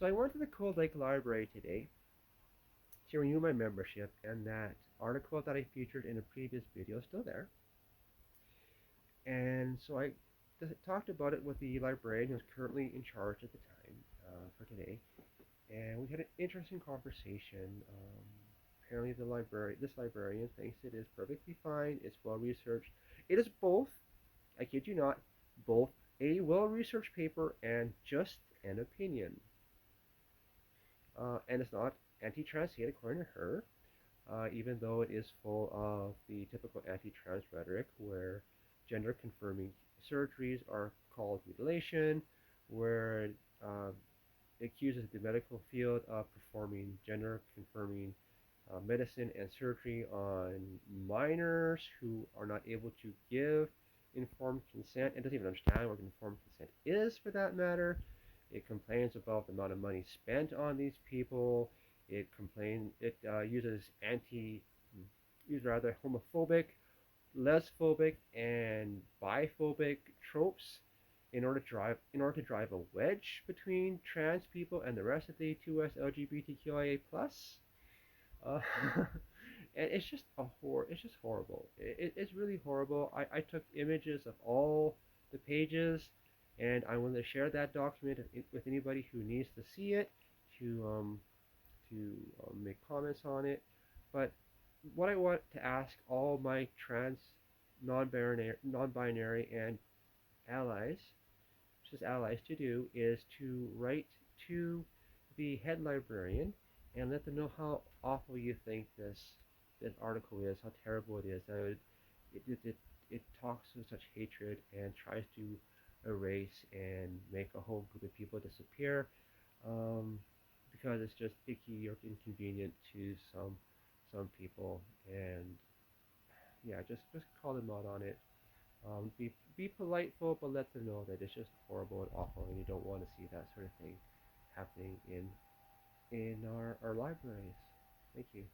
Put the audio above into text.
So I went to the Cold Lake Library today to renew my membership, and that article that I featured in a previous video is still there. And so I talked about it with the librarian who's currently in charge at the time for today, and we had an interesting conversation. Apparently, this librarian thinks it is perfectly fine. It's well researched. It is both. I kid you not, both a well researched paper and just an opinion. And it's not anti-trans hate according to her, even though it is full of the typical anti-trans rhetoric where gender-confirming surgeries are called mutilation, where it accuses the medical field of performing gender-confirming medicine and surgery on minors who are not able to give informed consent and doesn't even understand what informed consent is for that matter. It complains about the amount of money spent on these people. It uses homophobic, lesbophobic, and biphobic tropes in order to drive a wedge between trans people and the rest of the 2S LGBTQIA plus. Uh, and it's just horrible. It's really horrible. I took images of all the pages, and I want to share that document with anybody who needs to see it to make comments on it. But what I want to ask all my trans, non-binary, and allies, just allies, to do is to write to the head librarian and let them know how awful you think this article is, how terrible it is. That it talks with such hatred and tries to erase and make a whole group of people disappear, um, because it's just icky or inconvenient to some people. And yeah, just call them out on it. Be politeful, but let them know that it's just horrible and awful, and you don't want to see that sort of thing happening in our libraries. Thank you.